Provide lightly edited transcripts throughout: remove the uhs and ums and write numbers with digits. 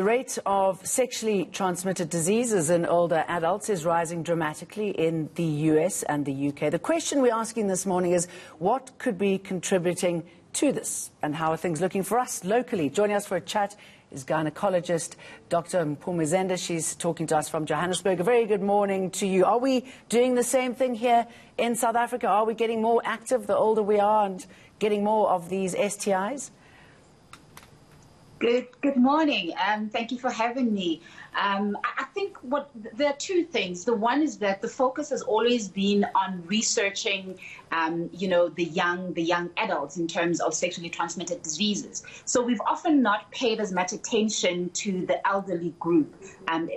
The rate of sexually transmitted diseases in older adults is rising dramatically in the US and the UK. The question we're asking this morning is, what could be contributing to this? And how are things looking for us locally? Joining us for a chat is gynaecologist Dr. Mpume Zenda. She's talking to us from Johannesburg. A very good morning to you. Are we doing the same thing here in South Africa? Are we getting more active the older we are and getting more of these STIs? Good morning. Thank you for having me. I think there are two things. The one is that the focus has always been on researching, the young adults in terms of sexually transmitted diseases. So we've often not paid as much attention to the elderly group,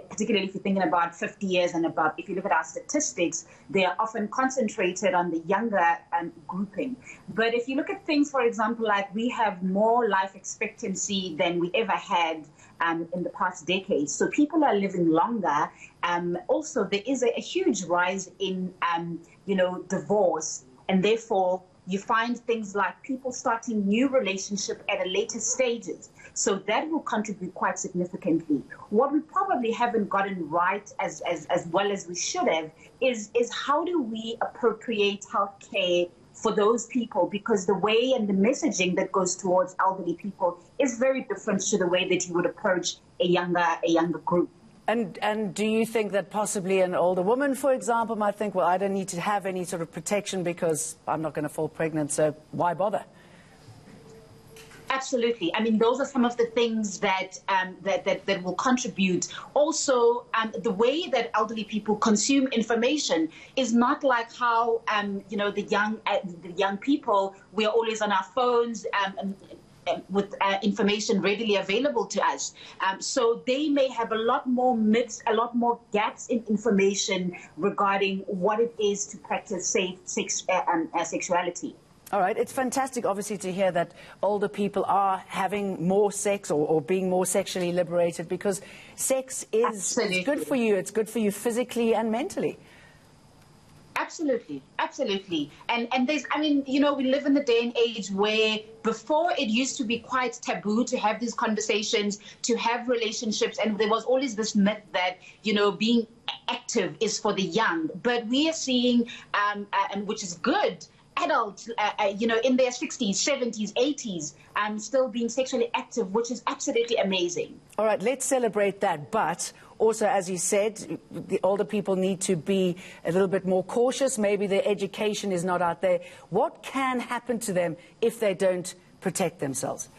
particularly if you're thinking about 50 years and above. If you look at our statistics, they are often concentrated on the younger grouping. But if you look at things, for example, like we have more life expectancy than we ever had in the past decade. So people are living longer. Also, there is a huge rise in, divorce, and therefore you find things like people starting new relationships at a later stages. So that will contribute quite significantly. What we probably haven't gotten right as well as we should have is how do we appropriate healthcare for those people, because the way and the messaging that goes towards elderly people is very different to the way that you would approach a younger group. And do you think that possibly an older woman, for example, might think, well, I don't need to have any sort of protection because I'm not going to fall pregnant, so why bother? Absolutely. I mean, those are some of the things that that will contribute. Also, the way that elderly people consume information is not like how the young people. We are always on our phones. With information readily available to us. So they may have a lot more myths, a lot more gaps in information regarding what it is to practice safe sexuality. All right. It's fantastic, obviously, to hear that older people are having more sex or being more sexually liberated, because sex is good for you. It's good for you physically and mentally. Absolutely, absolutely. And there's, we live in the day and age where before it used to be quite taboo to have these conversations, to have relationships, and there was always this myth that, being active is for the young. But we are seeing, and which is good, adults, in their 60s, 70s, 80s, still being sexually active, which is absolutely amazing. All right, let's celebrate that. But also, as you said, the older people need to be a little bit more cautious. Maybe their education is not out there. What can happen to them if they don't protect themselves?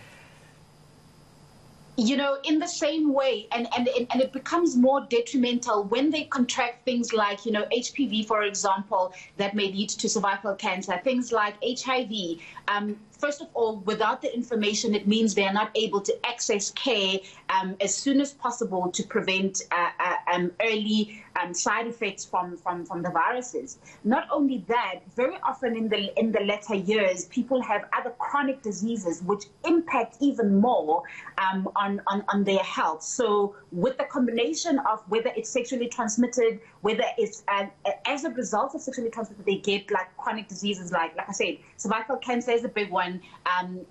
In the same way, and it becomes more detrimental when they contract things like, HPV, for example, that may lead to cervical cancer, things like HIV. First of all, without the information, it means they are not able to access care as soon as possible to prevent early side effects from the viruses. Not only that, very often in the latter years, people have other chronic diseases which impact even more on their health. So with the combination of whether it's sexually transmitted, whether it's as a result of sexually transmitted, they get like chronic diseases like I said, cervical cancer is a big one.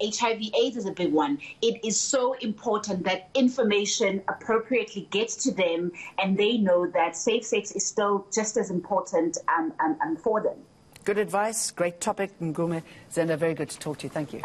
HIV/AIDS is a big one. It is so important that information appropriately gets to them, and they know that safe sex is still just as important for them. Good advice. Great topic, Mpume Zenda. Very good to talk to you. Thank you.